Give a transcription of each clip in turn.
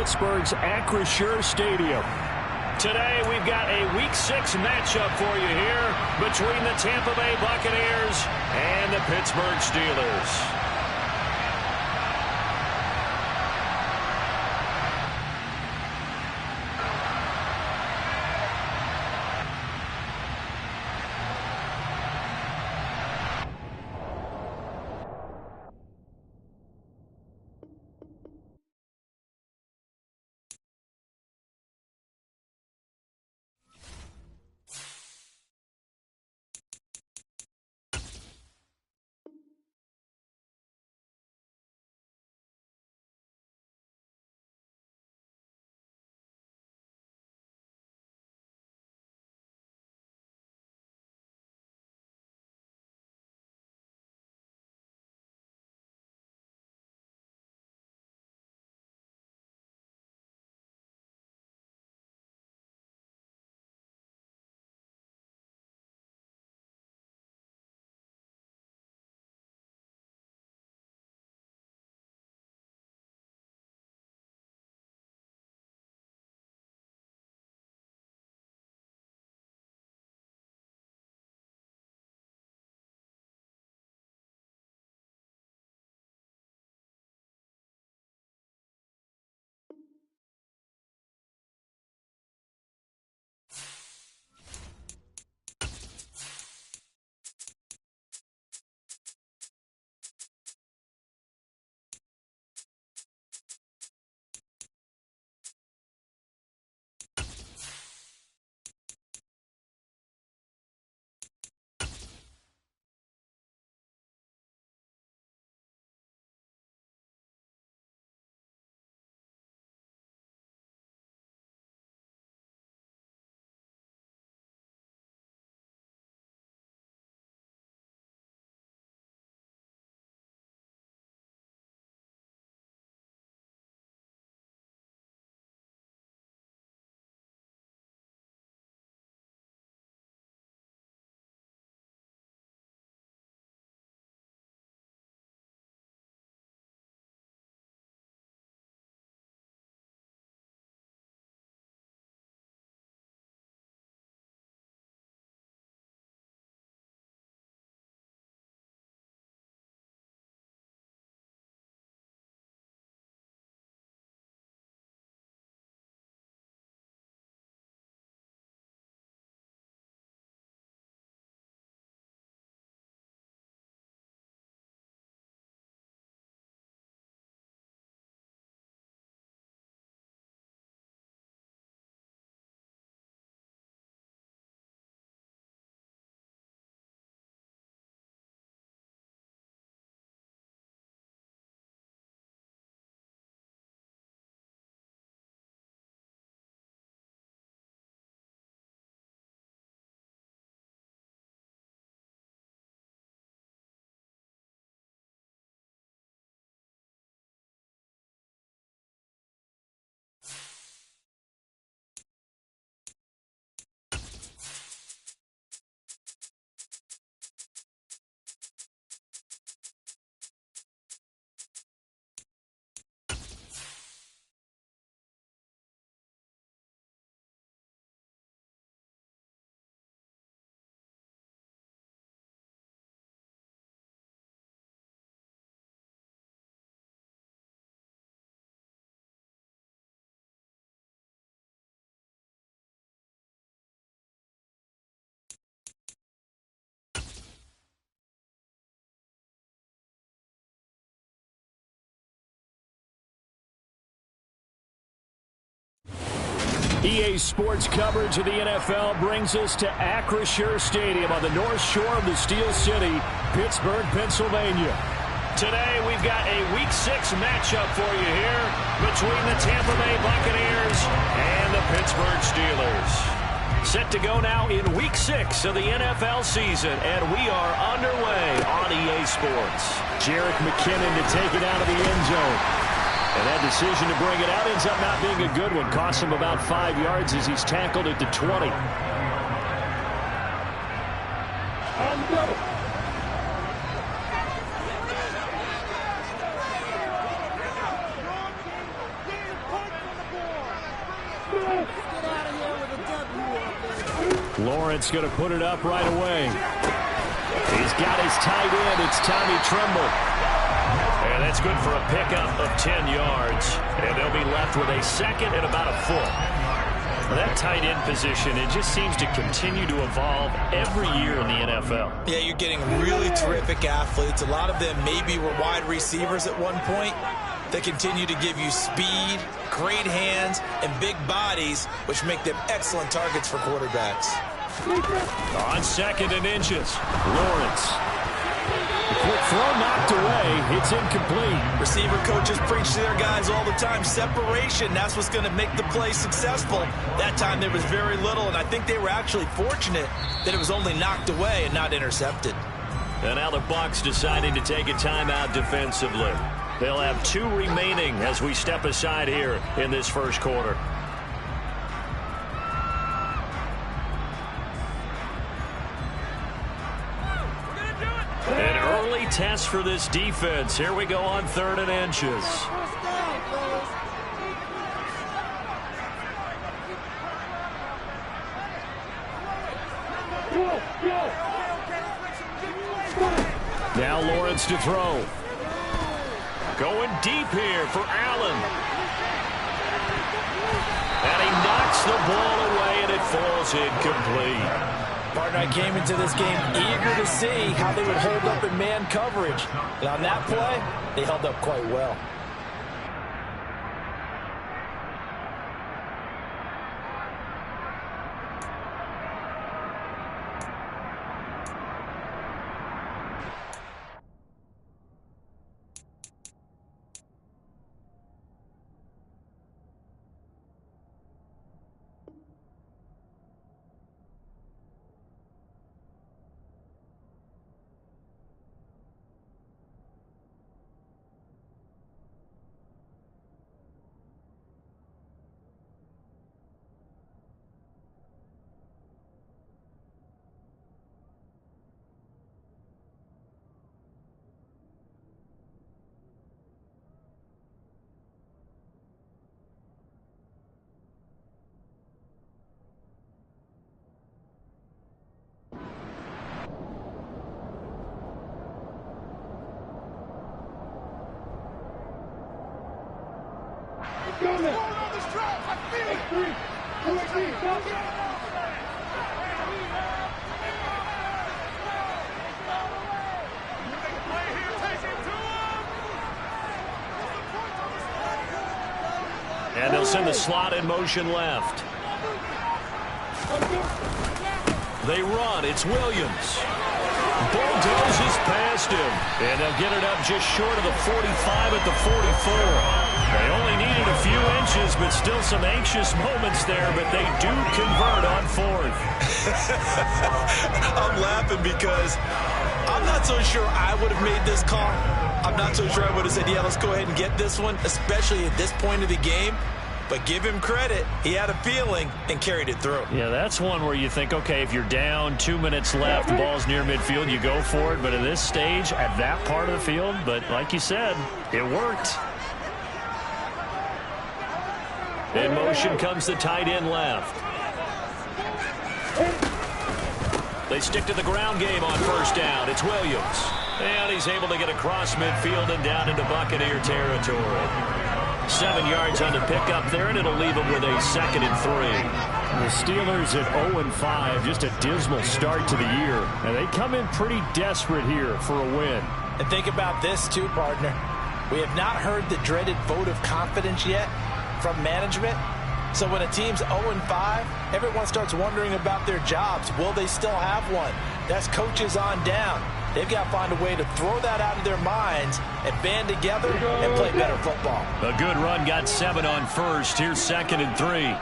Pittsburgh's Acrisure Stadium. Today, we've got a Week 6 matchup for you here between the Tampa Bay Buccaneers and the Pittsburgh Steelers. EA Sports coverage of the NFL brings us to Acrisure Stadium on the north shore of the Steel City, Pittsburgh, Pennsylvania. Today, we've got a Week 6 matchup for you here between the Tampa Bay Buccaneers and the Pittsburgh Steelers. Set to go now in Week 6 of the NFL season, and we are underway on EA Sports. Jerick McKinnon to take it out of the end zone. And that decision to bring it out ends up not being a good one. Costs him about 5 yards as he's tackled at the 20. Lawrence going to put it up right away. He's got his tight end. It's Tommy Tremble. And that's good for a pickup of 10 yards. And they'll be left with a second and about a foot. That tight end position, it just seems to continue to evolve every year in the NFL. Yeah, you're getting really terrific athletes. A lot of them maybe were wide receivers at one point. They continue to give you speed, great hands, and big bodies, which make them excellent targets for quarterbacks. On second and inches, Lawrence. Quick throw knocked away. It's incomplete. Receiver coaches preach to their guys all the time. Separation, that's what's going to make the play successful. That time there was very little, and I think they were actually fortunate that it was only knocked away and not intercepted. And now the Bucs deciding to take a timeout defensively. They'll have 2 remaining as we step aside here in this first quarter. An early test for this defense. Here we go on 3rd and inches. Now Lawrence to throw. Going deep here for Allen. And he knocks the ball away, and it falls incomplete. Partner, I came into this game eager to see how they would hold up in man coverage. And on that play, they held up quite well. And they'll send the slot in motion left. They run. It's Williams. Bulldozes past him. And they'll get it up just short of the 45 at the 44. They only needed a few inches, but still some anxious moments there, but they do convert on 4th. I'm laughing because I'm not so sure I would have made this call. I'm not so sure I would have said, yeah, let's go ahead and get this one, especially at this point of the game. But give him credit. He had a feeling and carried it through. Yeah, that's one where you think, okay, if you're down, 2 minutes left, the ball's near midfield, you go for it. But at this stage, at that part of the field, but like you said, it worked. In motion comes the tight end left. They stick to the ground game on 1st down. It's Williams. And he's able to get across midfield and down into Buccaneer territory. 7 yards on the pickup there, and it'll leave them with a 2nd and 3. The Steelers at 0-5, just a dismal start to the year. And they come in pretty desperate here for a win. And think about this too, partner. We have not heard the dreaded vote of confidence yet from management. So when a team's 0-5, everyone starts wondering about their jobs. Will they still have one? That's coaches on down. They've got to find a way to throw that out of their minds and band together and play better football. A good run got 7 on 1st. Here's 2nd and 3.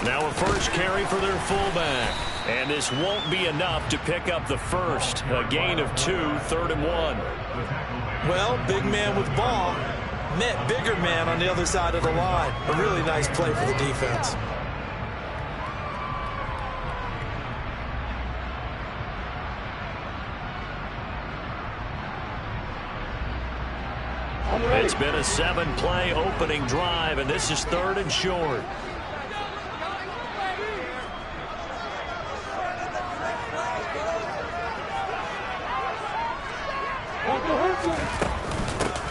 Now a first carry for their fullback. And this won't be enough to pick up the first. A gain of 2, 3rd and 1. Well, big man with ball met bigger man on the other side of the line. A really nice play for the defense. It's been a 7-play opening drive, and this is 3rd and short.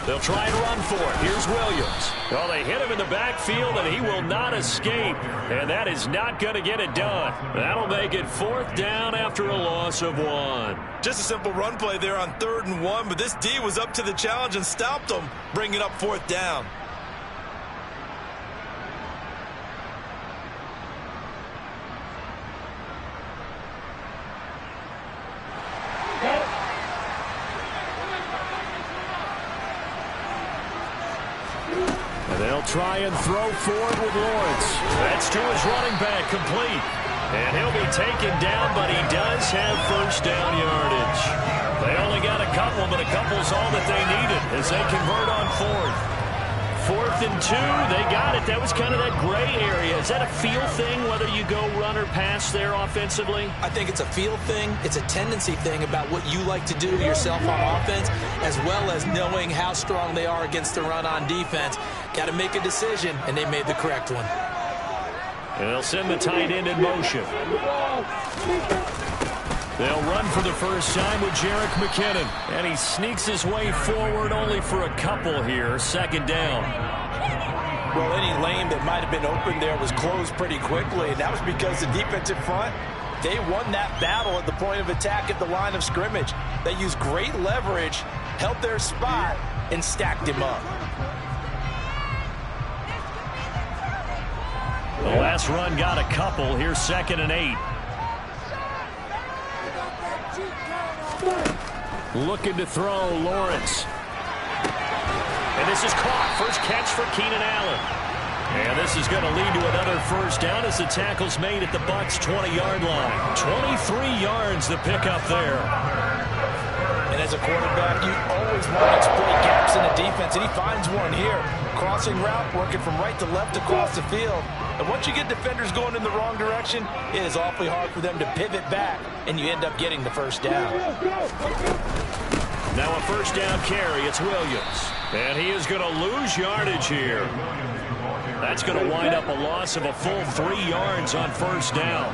They'll try and run for it. Here's Williams. Well, they hit him in the backfield, and he will not escape. And that is not going to get it done. That'll make it 4th down after a loss of 1. Just a simple run play there on 3rd and 1, but this D was up to the challenge and stopped him, bringing up 4th down. They'll try and throw forward with Lawrence. That's to his running back, complete. And he'll be taken down, but he does have 1st down yardage. They only got a couple, but a couple's all that they needed as they convert on 4th. 4th and 2, they got it. That was kind of that gray area. Is that a feel thing, whether you go run or pass there offensively? I think it's a feel thing. It's a tendency thing about what you like to do yourself on offense, as well as knowing how strong they are against the run on defense. Got to make a decision, and they made the correct one. And they'll send the tight end in motion. They'll run for the first time with Jerick McKinnon. And he sneaks his way forward only for a couple here. 2nd down. Well, any lane that might have been open there was closed pretty quickly, and that was because the defensive front, they won that battle at the point of attack at the line of scrimmage. They used great leverage, held their spot, and stacked him up. The last run got a couple. Here's 2nd and 8. Looking to throw, Lawrence. And this is caught. First catch for Keenan Allen. And this is going to lead to another 1st down as the tackle's made at the Bucs' 20-yard line. 23 yards the pickup there. And as a quarterback, you always want to exploit gaps in the defense, and he finds one here. Crossing route, working from right to left across the field. And once you get defenders going in the wrong direction, it is awfully hard for them to pivot back, and you end up getting the 1st down. Now a 1st down carry. It's Williams. And he is going to lose yardage here. That's going to wind up a loss of a full 3 yards on 1st down.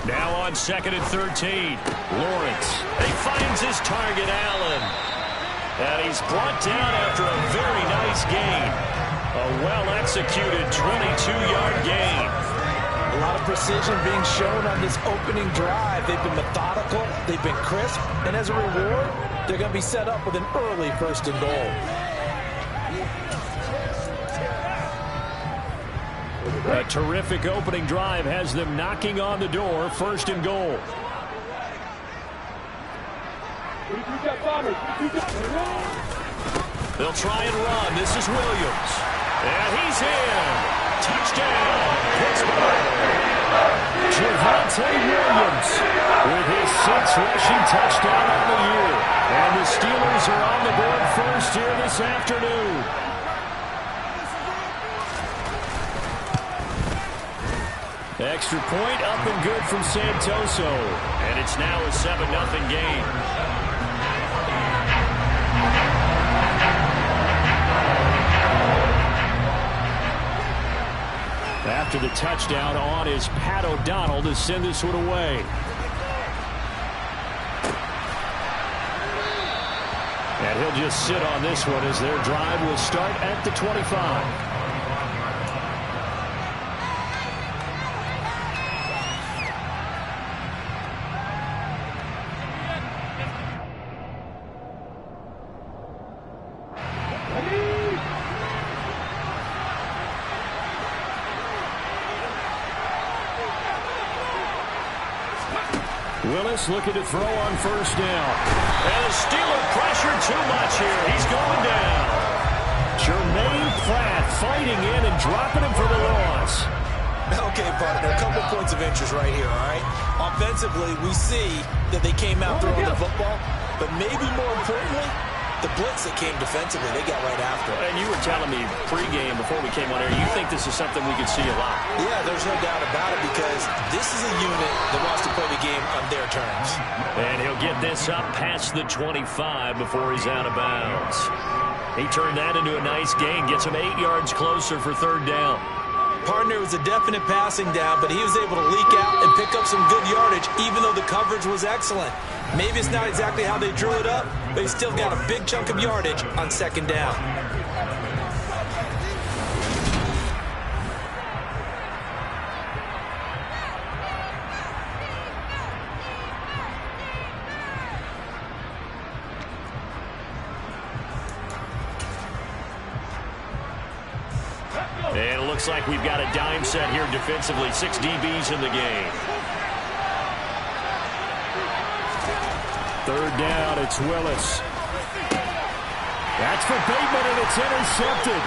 Now on 2nd and 13. Lawrence. He finds his target, Allen. And he's brought down after a very nice gain. A well-executed 22-yard gain. A lot of precision being shown on this opening drive. They've been methodical, they've been crisp, and as a reward, they're going to be set up with an early 1st and goal. A terrific opening drive has them knocking on the door. 1st and goal. They'll try and run. This is Williams. And he's in. Touchdown, Pittsburgh. Javonte Williams with his 6th rushing touchdown on the year. And the Steelers are on the board first here this afternoon. Extra point up and good from Santoso. And it's now a 7-0 game. After the touchdown, on is Pat O'Donnell to send this one away. And he'll just sit on this one as their drive will start at the 25. Willis looking to throw on 1st down. And the Steeler pressure too much here. He's going down. Jermaine Pratt fighting in and dropping him for the loss. Okay, partner, a couple points of interest right here, all right? Offensively, we see that they came out throwing the football, but maybe more importantly, The blitz that came defensively, they got right after it. And you were telling me pregame before we came on air, you think this is something we could see a lot. Yeah, there's no doubt about it because this is a unit that wants to play the game on their terms. And he'll get this up past the 25 before he's out of bounds. He turned that into a nice gain, gets him 8 yards closer for third down. Partner was a definite passing down, but he was able to leak out and pick up some good yardage, even though the coverage was excellent. Maybe it's not exactly how they drew it up, but he still got a big chunk of yardage on second down. And it looks like we've got a dime set here defensively. 6 DBs in the game. Third down, it's Willis. That's for Bateman, and it's intercepted.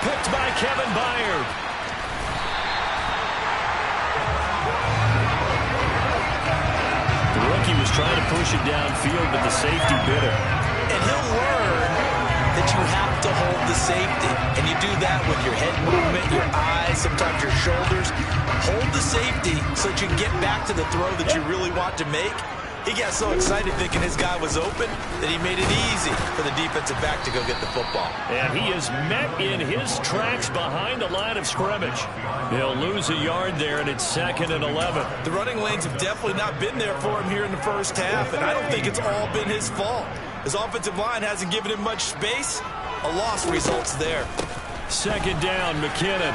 Picked by Kevin Byard. The rookie was trying to push it downfield, but the safety bit it. And he'll learn that you have to hold the safety. And you do that with your head movement, your eyes, sometimes your shoulders. Hold the safety so that you can get back to the throw that you really want to make. He got so excited thinking his guy was open that he made it easy for the defensive back to go get the football. And he is met in his tracks behind the line of scrimmage. He'll lose a yard there, and it's 2nd and 11. The running lanes have definitely not been there for him here in the first half, and I don't think it's all been his fault. His offensive line hasn't given him much space. A loss results there. Second down, McKinnon.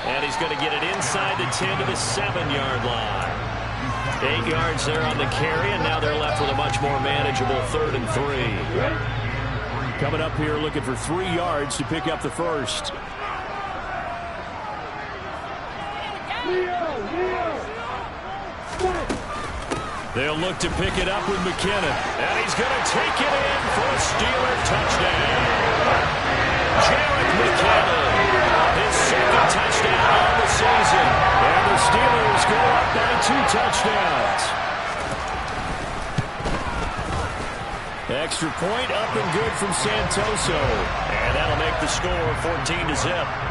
And he's going to get it inside the 10 to the 7-yard line. 8 yards there on the carry, and now they're left with a much more manageable 3rd and 3. Coming up here looking for 3 yards to pick up the first. They'll look to pick it up with McKinnon. And he's going to take it in for a Steeler touchdown. Jarek McKinnon. His 2nd touchdown on the season. And the Steelers go up by 2 touchdowns. Extra point up and good from Santoso. And that'll make the score 14-0.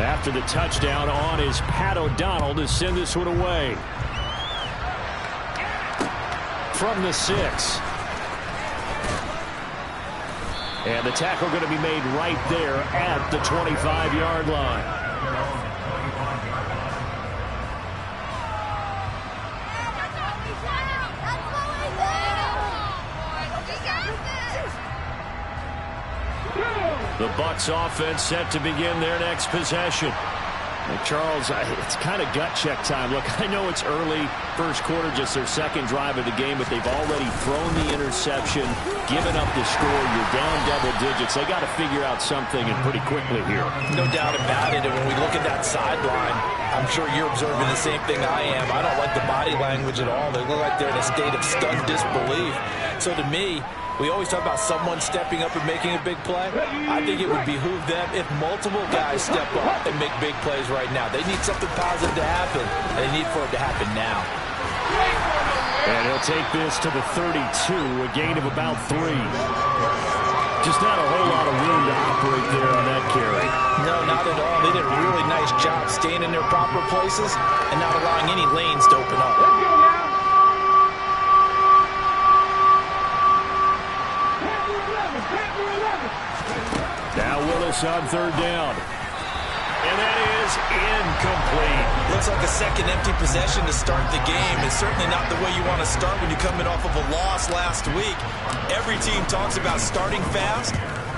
After the touchdown on is Pat O'Donnell to send this one away. From the 6. And the tackle going to be made right there at the 25-yard line. The Bucs offense set to begin their next possession. Charles, it's kind of gut check time. Look, I know it's early, first quarter, just their 2nd drive of the game, but they've already thrown the interception, given up the score. You're down double digits. They got to figure out something, and pretty quickly here. No doubt about it. And when we look at that sideline, I'm sure you're observing the same thing I am. I don't like the body language at all. They look like they're in a state of stunned disbelief. So to me, we always talk about someone stepping up and making a big play. I think it would behoove them if multiple guys step up and make big plays right now. They need something positive to happen, and they need for it to happen now. And he'll take this to the 32, a gain of about 3. Just not a whole lot of room to operate there on that carry. No, not at all. They did a really nice job staying in their proper places and not allowing any lanes to open up. Now Willis on 3rd down. And that is incomplete. Looks like a second empty possession to start the game. It's certainly not the way you want to start when you're coming off of a loss last week. Every team talks about starting fast.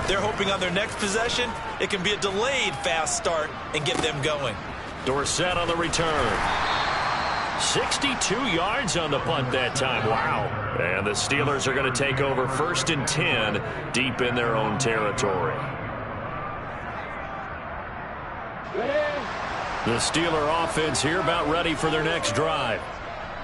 They're hoping on their next possession, it can be a delayed fast start and get them going. Dorsett on the return. 62 yards on the punt that time. Wow. And the Steelers are going to take over 1st and 10 deep in their own territory. The Steeler offense here about ready for their next drive.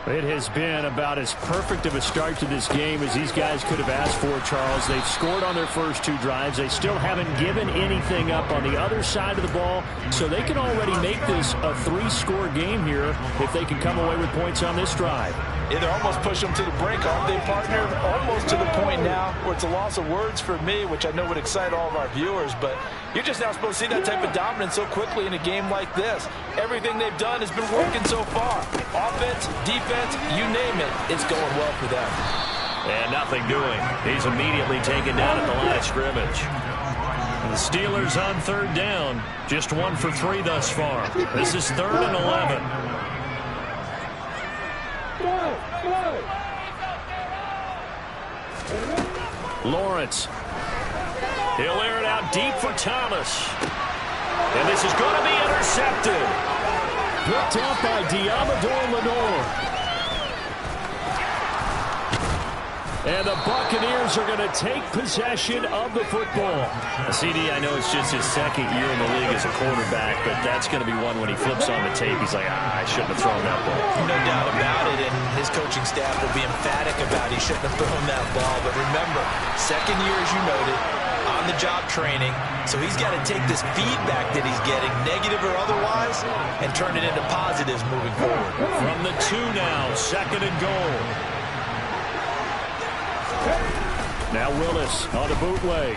It has been about as perfect of a start to this game as these guys could have asked for, Charles. They've scored on their first 2 drives. They still haven't given anything up on the other side of the ball, so they can already make this a 3-score game here if they can come away with points on this drive. Yeah, they're almost pushing them to the brink, aren't they, partner? Almost to the point now where it's a loss of words for me, which I know would excite all of our viewers, but you're just now supposed to see that type of dominance so quickly in a game like this. Everything they've done has been working so far. Offense, defense, you name it, it's going well for them. And nothing doing. He's immediately taken down at the line of scrimmage. The Steelers on 3rd down, just 1 for 3 thus far. This is 3rd and 11. Lawrence. He'll air it out deep for Thomas. And this is going to be intercepted. Picked up by Diamador Lenore. And the Buccaneers are going to take possession of the football. CD, I know it's just his 2nd year in the league as a quarterback, but that's going to be one when he flips on the tape. He's like, I shouldn't have thrown that ball. No doubt about it, and his coaching staff will be emphatic about he shouldn't have thrown that ball. But remember, 2nd year, as you noted, on-the-job training, so he's got to take this feedback that he's getting, negative or otherwise, and turn it into positives moving forward. From the 2 now, 2nd and goal. Now Willis on the bootleg.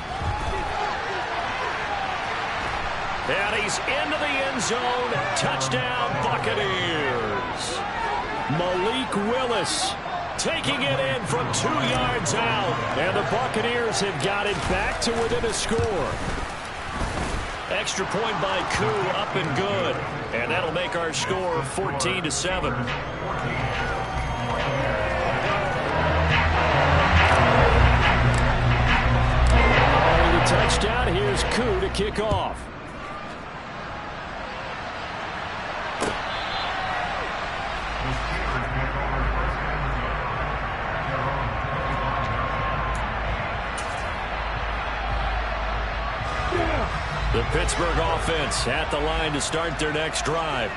And he's into the end zone. Touchdown, Buccaneers. Malik Willis taking it in from 2 yards out. And the Buccaneers have got it back to within a score. Extra point by Koo, up and good. And that'll make our score 14-7. Touchdown. Here's Koo to kick off. The Pittsburgh offense at the line to start their next drive.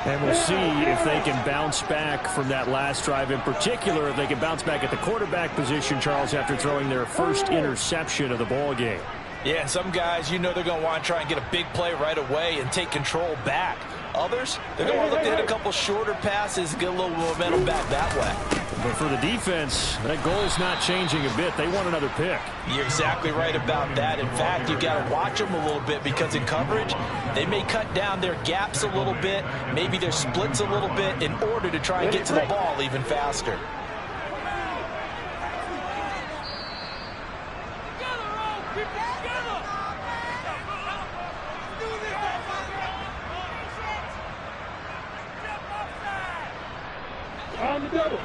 And we'll see if they can bounce back from that last drive. In particular, if they can bounce back at the quarterback position, Charles, after throwing their first interception of the ball game. Yeah, some guys, you know they're going to want to try and get a big play right away and take control back. Others, they're going to want to look to hit a couple shorter passes and get a little momentum back that way. But for the defense, that goal's not changing a bit. They want another pick. You're exactly right about that. In fact, you've got to watch them a little bit because in coverage, they may cut down their gaps a little bit, maybe their splits a little bit in order to try and get to the ball even faster. On the double.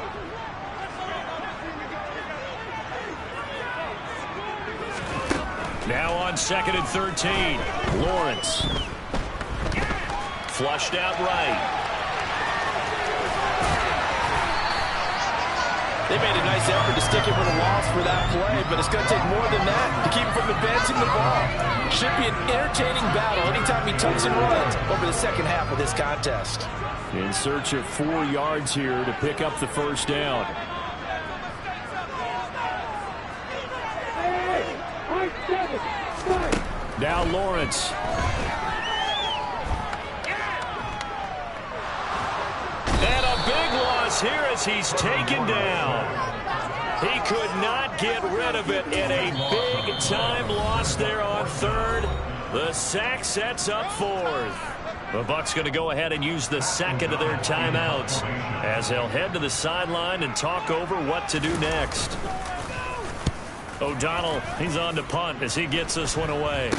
Now on 2nd and 13. Lawrence. Flushed out right. They made a nice effort to stick it with a loss for that play, but it's going to take more than that to keep him from advancing the ball. Should be an entertaining battle anytime he tucks and runs over the second half of this contest. In search of 4 yards here to pick up the first down. Now Lawrence. And a big loss here as he's taken down. He could not get rid of it in a big-time loss there on 3rd. The sack sets up 4th. The Bucs going to go ahead and use the 2nd of their timeouts as they'll head to the sideline and talk over what to do next. O'Donnell, he's on to punt as he gets this one away.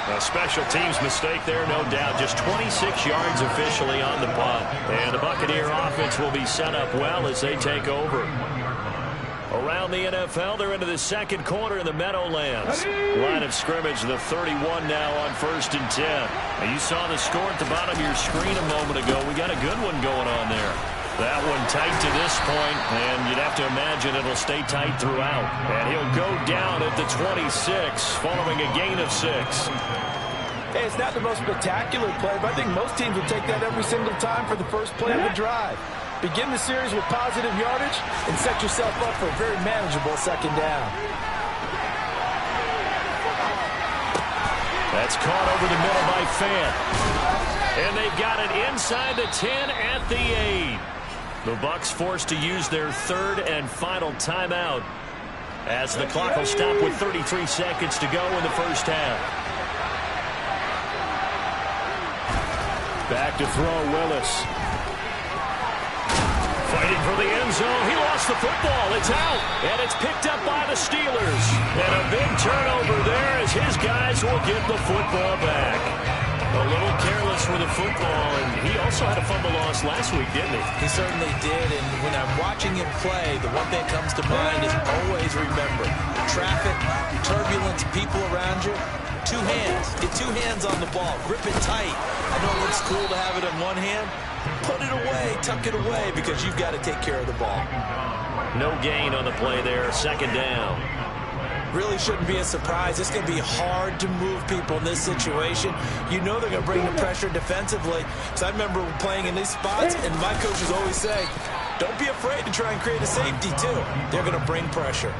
A special teams mistake there, no doubt. Just 26 yards officially on the punt. And the Buccaneer offense will be set up well as they take over. Around the NFL, they're into the 2nd quarter in the Meadowlands. Line of scrimmage, the 31 now on 1st and 10. Now you saw the score at the bottom of your screen a moment ago. We got a good one going on there. That one tight to this point, and you'd have to imagine it'll stay tight throughout. And he'll go down at the 26, following a gain of 6. Hey, it's not the most spectacular play, but I think most teams will take that every single time for the first play of the drive. Begin the series with positive yardage and set yourself up for a very manageable second down. That's caught over the middle by Fan. And they've got it inside the 10 at the 8. The Bucs forced to use their third and final timeout as the clock will stop with 33 seconds to go in the first half. Back to throw, Willis. Fighting for the end zone. He lost the football. It's out. And it's picked up by the Steelers. And a big turnover there as his guys will get the football back. A little careless with the football, and he also had a fumble loss last week, didn't he? He certainly did, and when I'm watching him play, the one thing that comes to mind is always remember, traffic, turbulence, people around you, 2 hands. Get 2 hands on the ball. Grip it tight. I know it looks cool to have it in one hand. Put it away, tuck it away, because you've got to take care of the ball. No gain on the play there, second down. Really shouldn't be a surprise. It's going to be hard to move people in this situation. You know they're going to bring the pressure defensively. So I remember playing in these spots, and my coaches always say, don't be afraid to try and create a safety, too. They're going to bring pressure.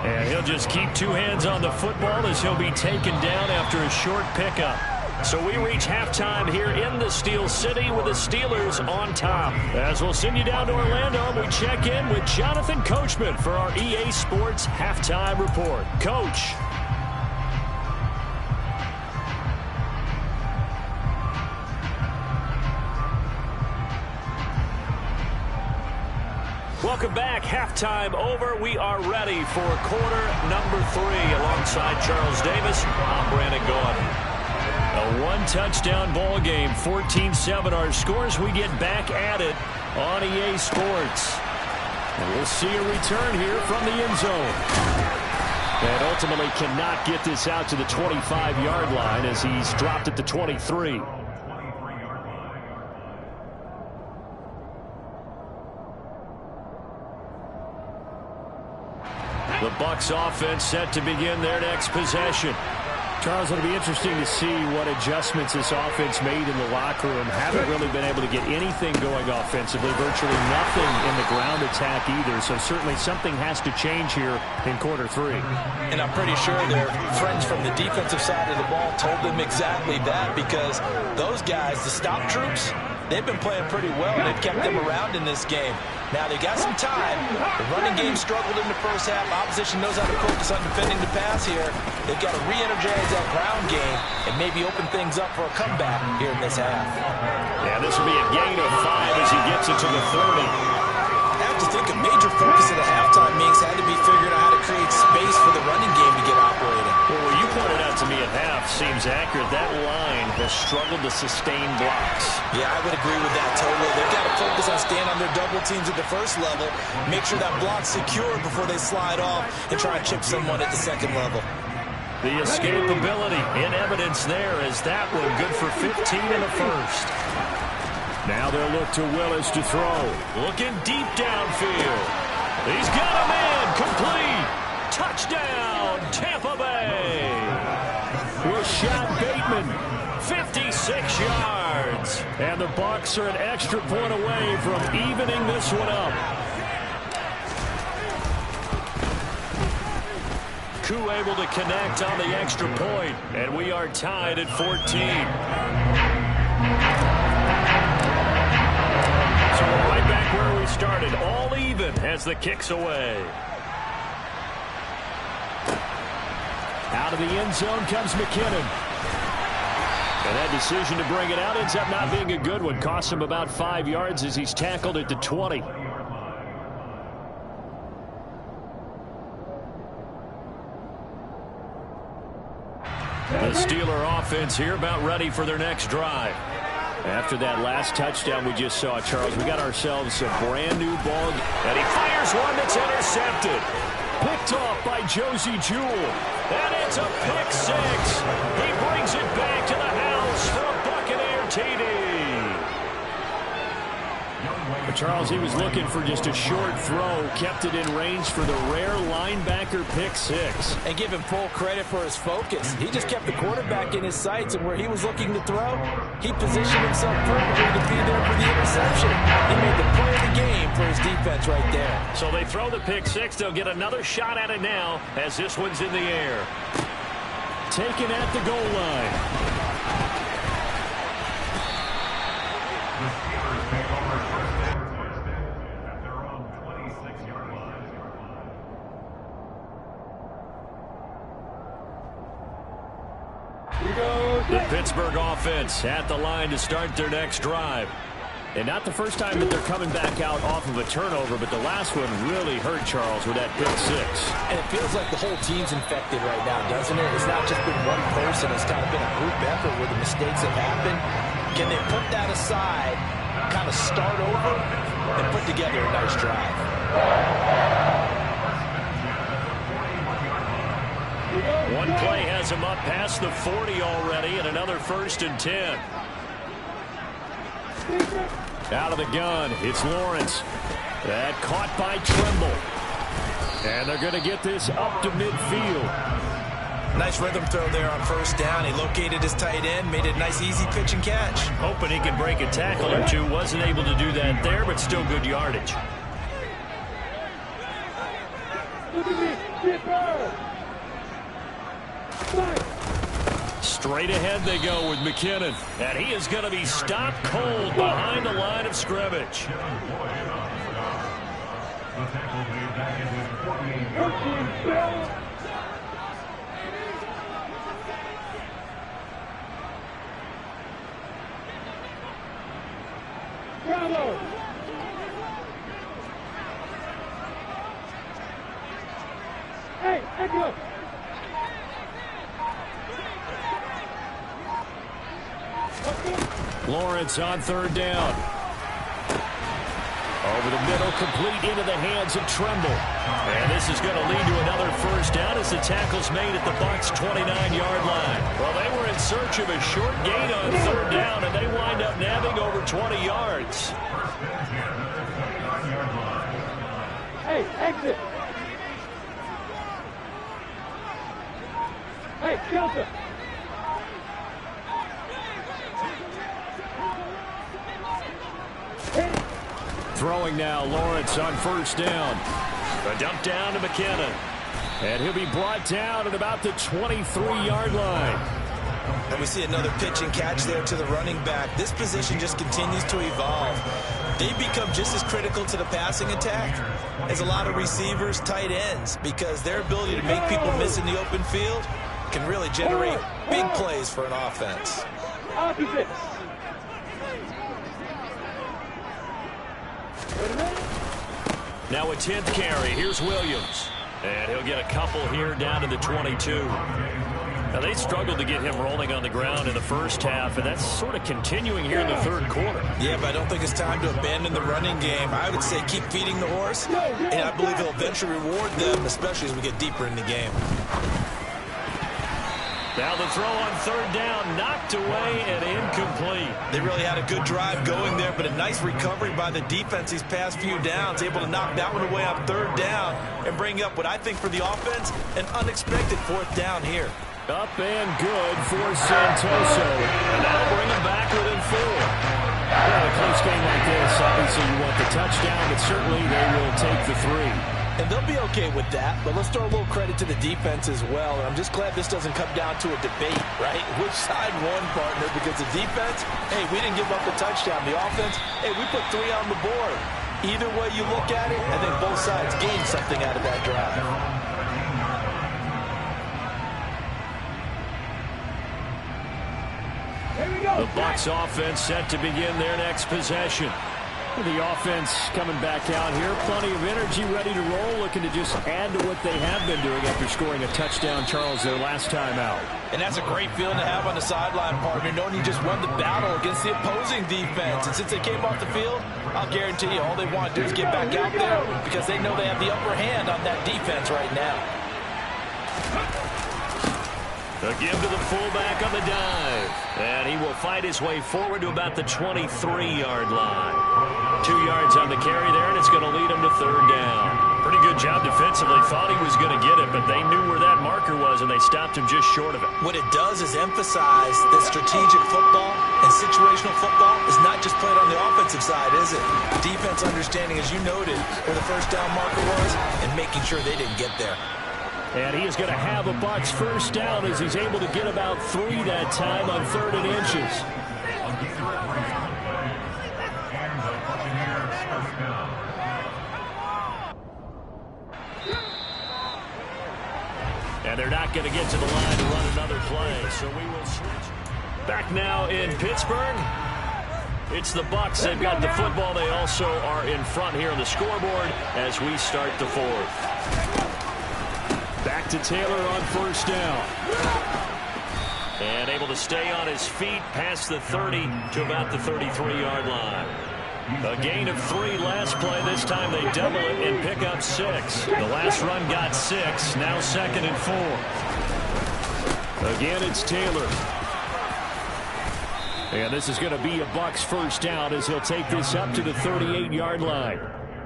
And he'll just keep 2 hands on the football as he'll be taken down after a short pickup. So we reach halftime here in the Steel City with the Steelers on top. As we'll send you down to Orlando, we check in with Jonathan Coachman for our EA Sports Halftime Report. Coach. Welcome back. Halftime over. We are ready for quarter number 3 alongside Charles Davis. I'm Brandon Gaudin. A 1-touchdown ball game, 14-7 our scores. We get back at it on EA Sports. And we'll see a return here from the end zone. And ultimately cannot get this out to the 25-yard line as he's dropped at the 23. The Bucs offense set to begin their next possession. Charles, it'll be interesting to see what adjustments this offense made in the locker room. Haven't really been able to get anything going offensively, virtually nothing in the ground attack either. So certainly something has to change here in quarter 3. And I'm pretty sure their friends from the defensive side of the ball told them exactly that, because those guys, the stop troops, they've been playing pretty well. They've kept them around in this game. Now, they got some time. The running game struggled in the first half. Opposition knows how to focus on defending the pass here. They've got to re-energize that ground game and maybe open things up for a comeback here in this half. Yeah, this will be a gain of 5 as he gets it to the 30. I have to think a major focus of the halftime meetings had to be figuring out how to create space for the running game to get operating. Well, what you pointed out to me at half seems accurate. That line has struggled to sustain blocks. Yeah, I would agree with that totally. They've got to focus on staying on their double teams at the first level, make sure that block's secure before they slide off and try and chip someone at the second level. The escapability in evidence there as that one good for 15 in the first. Now they'll look to Willis to throw. Looking deep downfield. He's got him in. Complete. Touchdown, Tampa Bay. Rashad Bateman, 56 yards. And the Bucs are an extra point away from evening this one up. Koo able to connect on the extra point, and we are tied at 14. So we're right back where we started, all even as the kick's away. Out of the end zone comes McKinnon. And that decision to bring it out ends up not being a good one. Costs him about 5 yards as he's tackled at the 20. The Steeler offense here about ready for their next drive. After that last touchdown we just saw, Charles, we got ourselves a brand new ball. And he fires one that's intercepted. Picked off by Josie Jewell. And it's a pick 6. He brings it back to the house for a Buccaneer TD. Charles, he was looking for just a short throw, kept it in range for the rare linebacker pick six. And give him full credit for his focus. He just kept the quarterback in his sights, and where he was looking to throw, he positioned himself perfectly to be there for the interception. He made the play of the game for his defense right there. So they throw the pick six. They'll get another shot at it now as this one's in the air. Taken at the goal line. The Pittsburgh offense at the line to start their next drive. And not the first time that they're coming back out off of a turnover, but the last one really hurt Charles with that pick six. And it feels like the whole team's infected right now, doesn't it? It's not just been one person. It's kind of been a group effort where the mistakes have happened. Can they put that aside, kind of start over, and put together a nice drive? One play has him up past the 40 already, and another 1st and 10. Out of the gun, it's Lawrence. That caught by Tremble. And they're going to get this up to midfield. Nice rhythm throw there on 1st down. He located his tight end, made it a nice easy pitch and catch. Hoping he can break a tackle or two. Wasn't able to do that there, but still good yardage. Straight ahead they go with McKinnon. And he is going to be stopped cold behind the line of scrimmage. Bravo! Hey, Echo! Lawrence on 3rd down. Over the middle, complete into the hands of Tremble. And this is going to lead to another 1st down as the tackle's made at the Bucs' 29-yard line. Well, they were in search of a short gain on 3rd down, and they wind up nabbing over 20 yards. Hey, exit! Hey, shelter! Throwing now, Lawrence on 1st down. A dump down to McKinnon. And he'll be brought down at about the 23-yard line. And we see another pitch and catch there to the running back. This position just continues to evolve. They become just as critical to the passing attack as a lot of receivers, tight ends, because their ability to make people miss in the open field can really generate big plays for an offense. Opposite! Now a 10th carry. Here's Williams. And he'll get a couple here down to the 22. Now, they struggled to get him rolling on the ground in the 1st half, and that's sort of continuing here in the 3rd quarter. Yeah, but I don't think it's time to abandon the running game. I would say keep feeding the horse, and I believe he'll eventually reward them, especially as we get deeper in the game. Now the throw on 3rd down, knocked away and incomplete. They really had a good drive going there, but a nice recovery by the defense these past few downs, able to knock that one away on 3rd down and bring up what I think for the offense, an unexpected 4th down here. Up and good for Santoso. And that'll bring him back within 4. Well, a close game like this, obviously you want the touchdown, but certainly they will take the 3. And they'll be okay with that, but let's throw a little credit to the defense as well. And I'm just glad this doesn't come down to a debate, right? Which side won, partner? Because the defense, hey, we didn't give up the touchdown. The offense, hey, we put 3 on the board. Either way you look at it, I think both sides gained something out of that drive. The Bucs offense set to begin their next possession. The offense coming back out here. Plenty of energy, ready to roll, looking to just add to what they have been doing after scoring a touchdown, Charles, their last time out. And that's a great feeling to have on the sideline, partner, knowing you just won the battle against the opposing defense. And since they came off the field, I'll guarantee you all they want to do is get back out there because they know they have the upper hand on that defense right now. A give to the fullback on the dive. And he will fight his way forward to about the 23-yard line. 2 yards on the carry there, and it's going to lead him to third down. Pretty good job defensively. Thought he was going to get it, but they knew where that marker was, and they stopped him just short of it. What it does is emphasize that strategic football and situational football is not just played on the offensive side, is it? Defense understanding, as you noted, where the first down marker was and making sure they didn't get there. And he is going to have a Bucs first down as he's able to get about 3 that time on 3rd and inches. And they're not going to get to the line to run another play, so we will switch. Back now in Pittsburgh. It's the Bucs. They've got the football. They also are in front here on the scoreboard as we start the 4th. Back to Taylor on first down. And able to stay on his feet past the 30 to about the 33-yard line. A gain of 3 last play. This time they double it and pick up 6. The last run got 6. Now 2nd and 4. Again, it's Taylor. And this is going to be a Bucs first down as he'll take this up to the 38-yard line.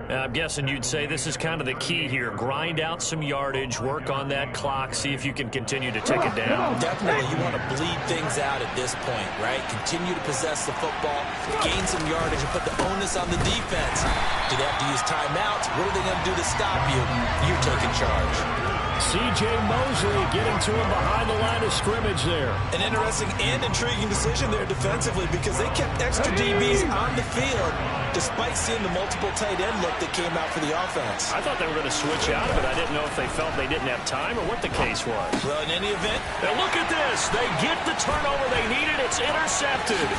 I'm guessing you'd say this is kind of the key here. Grind out some yardage, work on that clock, see if you can continue to take it down. Definitely, you want to bleed things out at this point, right? Continue to possess the football, gain some yardage, and put the onus on the defense. Do they have to use timeouts? What are they going to do to stop you? You're taking charge. C.J. Mosley getting to him behind the line of scrimmage there. An interesting and intriguing decision there defensively because they kept extra DBs on the field despite seeing the multiple tight end look that came out for the offense. I thought they were going to switch out of it. I didn't know if they felt they didn't have time or what the case was. Well, in any event. Now look at this. They get the turnover they needed. It's intercepted.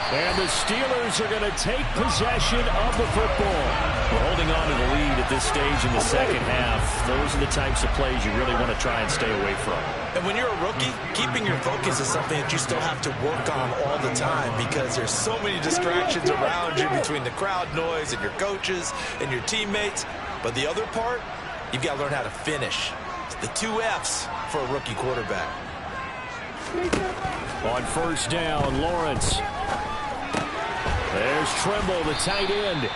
And the Steelers are going to take possession of the football. We're holding on to the lead at this stage in the second half. Those are the types of plays you really want to try and stay away from. And when you're a rookie, keeping your focus is something that you still have to work on all the time because there's so many distractions around you between the crowd noise and your coaches and your teammates. But the other part, you've got to learn how to finish. It's the 2 F's for a rookie quarterback. On first down, Lawrence. There's Trimble, the tight end.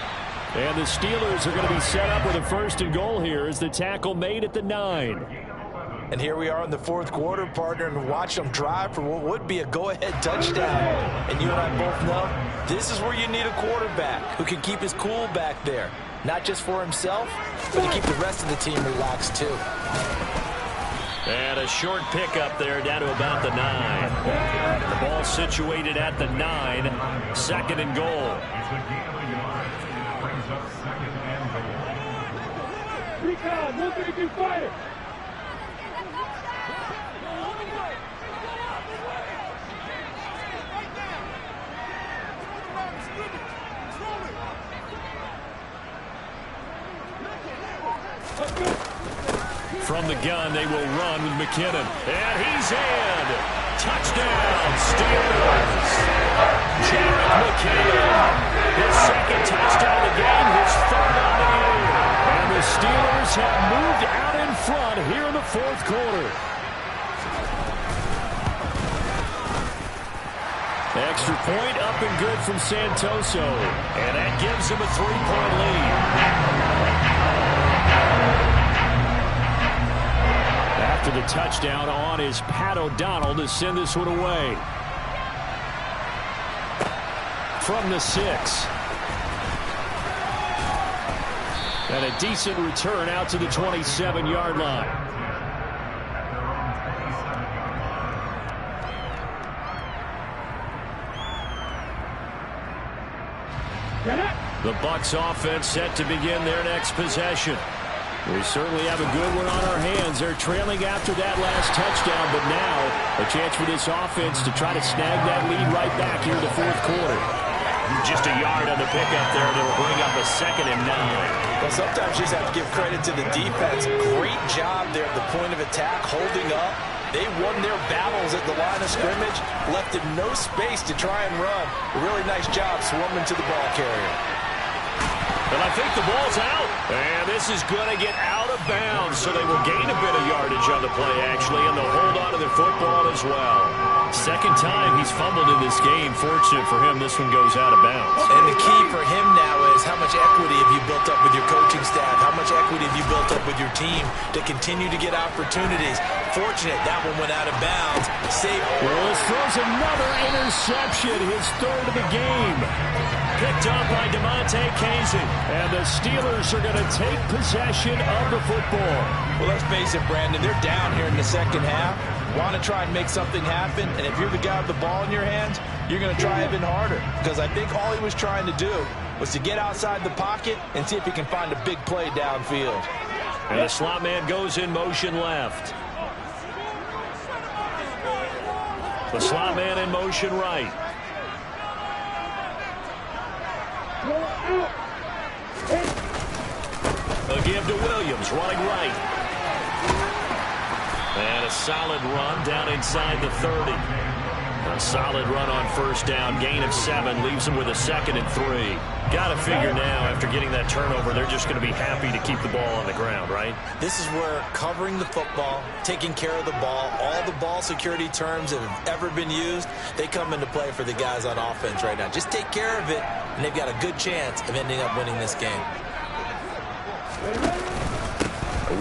And the Steelers are going to be set up with a 1st and goal here as the tackle made at the 9. And here we are in the 4th quarter, partner, and watch them drive for what would be a go-ahead touchdown. And you and I both know this is where you need a quarterback who can keep his cool back there. Not just for himself, but to keep the rest of the team relaxed too. And a short pickup there down to about the 9. The ball situated at the 9. 2nd and goal. Recon, 132 fire. From the gun, they will run with McKinnon. And he's in. Touchdown, Steelers. Jared McKinnon. His 2nd touchdown of the game, his 3rd on the year. And the Steelers have moved out in front here in the 4th quarter. Extra point up and good from Santoso. And that gives him a 3-point lead. After the touchdown on is Pat O'Donnell to send this one away. From the 6. And a decent return out to the 27-yard line. The Bucs offense set to begin their next possession. We certainly have a good one on our hands. They're trailing after that last touchdown, but now a chance for this offense to try to snag that lead right back here in the 4th quarter. Just a yard on the pickup there, and it'll bring up a 2nd and 9. Well, sometimes you just have to give credit to the defense. Great job there at the point of attack, holding up. They won their battles at the line of scrimmage, left them no space to try and run. A really nice job swarming to the ball carrier. And I think the ball's out. And this is going to get out of bounds, so they will gain a bit of yardage on the play, actually, and they'll hold on to the football as well. Second time he's fumbled in this game. Fortunate for him, this one goes out of bounds. And the key for him now is how much equity have you built up with your coaching staff? How much equity have you built up with your team to continue to get opportunities? Fortunate that one went out of bounds. Safe. Willis throws another interception, his third of the game. Picked up by DeMonte Casey. And the Steelers are going to take possession of the football. Well, let's face it, Brandon, they're down here in the second half. Want to try and make something happen, and if you're the guy with the ball in your hands, you're going to try even harder. Because I think all he was trying to do was to get outside the pocket and see if he can find a big play downfield. And the slot man goes in motion left. The slot man in motion right. A give to Williams, running right. And a solid run down inside the 30. A solid run on first down. Gain of 7 leaves them with a 2nd and 3. Got to figure now, after getting that turnover, they're just going to be happy to keep the ball on the ground, right? This is where covering the football, taking care of the ball, all the ball security terms that have ever been used, they come into play for the guys on offense right now. Just take care of it, and they've got a good chance of ending up winning this game.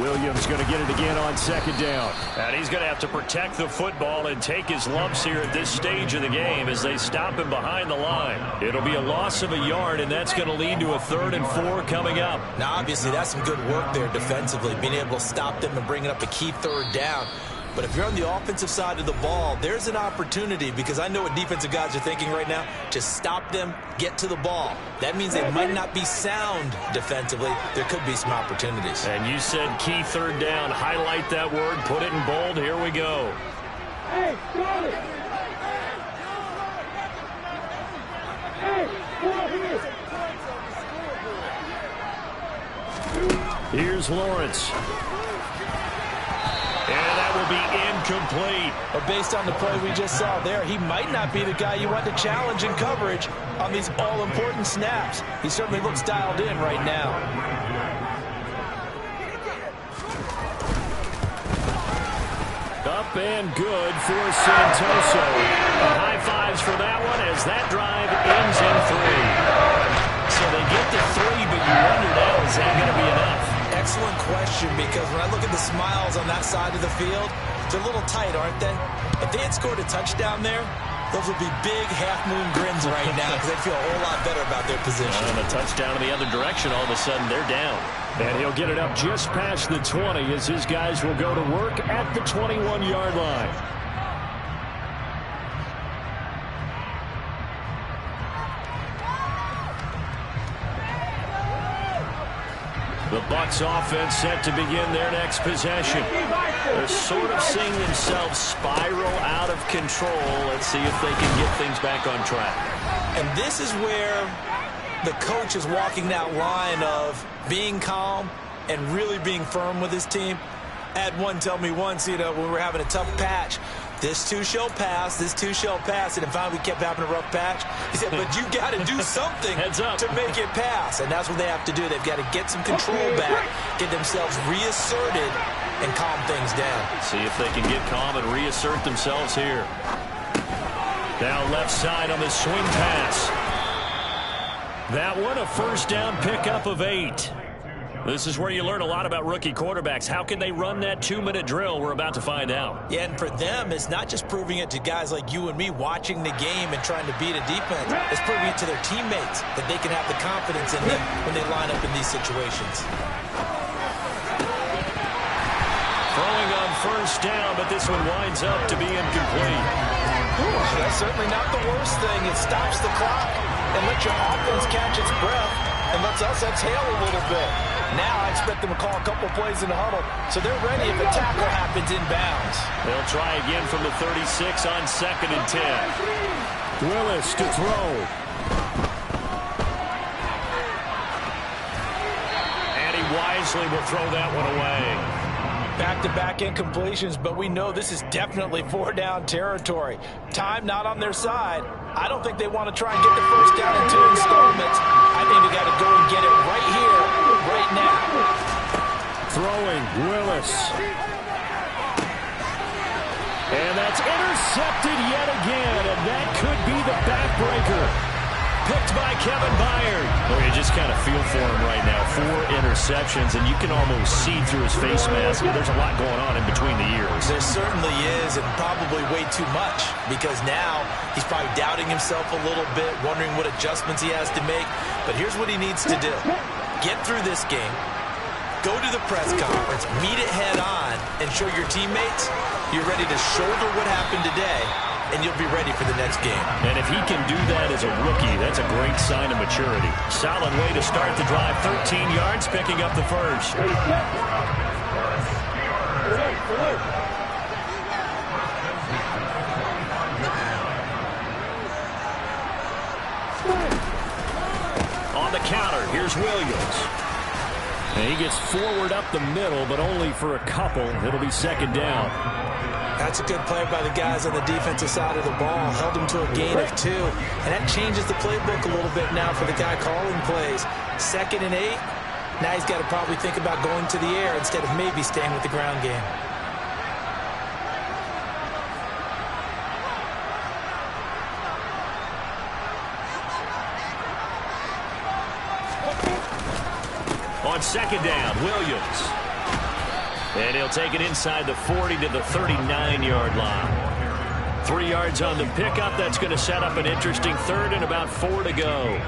Williams going to get it again on 2nd down. And he's going to have to protect the football and take his lumps here at this stage of the game as they stop him behind the line. It'll be a loss of a yard, and that's going to lead to a 3rd and 4 coming up. Now, obviously, that's some good work there defensively, being able to stop them and bringing up a key 3rd down. But if you're on the offensive side of the ball, there's an opportunity, because I know what defensive guys are thinking right now. Just stop them, get to the ball. That means they might not be sound defensively. There could be some opportunities. And you said key 3rd down. Highlight that word. Put it in bold. Here we go. Hey, got it. Hey, come here. Here's Lawrence. And that will be incomplete. But based on the play we just saw there, he might not be the guy you want to challenge in coverage on these all-important snaps. He certainly looks dialed in right now. Up and good for Santoso. High fives for that one as that drive ends in 3. So they get to 3, but you wonder now, is that going to be enough? Excellent question, because when I look at the smiles on that side of the field, they're a little tight, aren't they? If they had scored a touchdown there, those would be big half-moon grins right now because they feel a whole lot better about their position. And a touchdown in the other direction, all of a sudden they're down. And he'll get it up just past the 20 as his guys will go to work at the 21-yard line. The Bucs offense set to begin their next possession. They're sort of seeing themselves spiral out of control. Let's see if they can get things back on track. And this is where the coach is walking that line of being calm and really being firm with his team. I had one tell me once, when we were having a tough patch, this too shall pass, this too shall pass, and finally we kept having a rough patch. He said, but you got to do something to make it pass, and that's what they have to do. They've got to get some control back, get themselves reasserted, and calm things down. See if they can get calm and reassert themselves here. Down left side on the swing pass. That one, a first down pickup of 8. This is where you learn a lot about rookie quarterbacks. How can they run that 2-minute drill? We're about to find out. Yeah, and for them, it's not just proving it to guys like you and me watching the game and trying to beat a defense. It's proving it to their teammates that they can have the confidence in them when they line up in these situations. Throwing on first down, but this one winds up to be incomplete. Ooh, that's certainly not the worst thing. It stops the clock and lets your offense catch its breath and lets us exhale a little bit. Now I expect them to call a couple plays in the huddle, so they're ready if a tackle happens inbounds. They'll try again from the 36 on 2nd and 10. Willis to throw. And he wisely will throw that one away. Back-to-back incompletions, but we know this is definitely 4-down territory. Time not on their side. I don't think they want to try and get the first down in 2 installments. I think they got to go and get it right intercepted yet again, and that could be the backbreaker. Picked by Kevin Byard. Well, you just kind of feel for him right now. 4 interceptions, and you can almost see through his face mask. There's a lot going on in between the ears. There certainly is, and probably way too much, because now he's probably doubting himself a little bit, wondering what adjustments he has to make. But here's what he needs to do. Get through this game, go to the press conference, meet it head on, and show your teammates you're ready to shoulder what happened today, and you'll be ready for the next game. And if he can do that as a rookie, that's a great sign of maturity. Solid way to start the drive. 13 yards, picking up the first. On the counter, here's Williams. And he gets forward up the middle, but only for a couple. It'll be second down. That's a good play by the guys on the defensive side of the ball. Held him to a gain of 2. And that changes the playbook a little bit now for the guy calling plays. 2nd and 8. Now he's got to probably think about going to the air instead of maybe staying with the ground game. On second down, Williams. And he'll take it inside the 40 to the 39-yard line. 3 yards on the pickup. That's going to set up an interesting third and about 4 to go.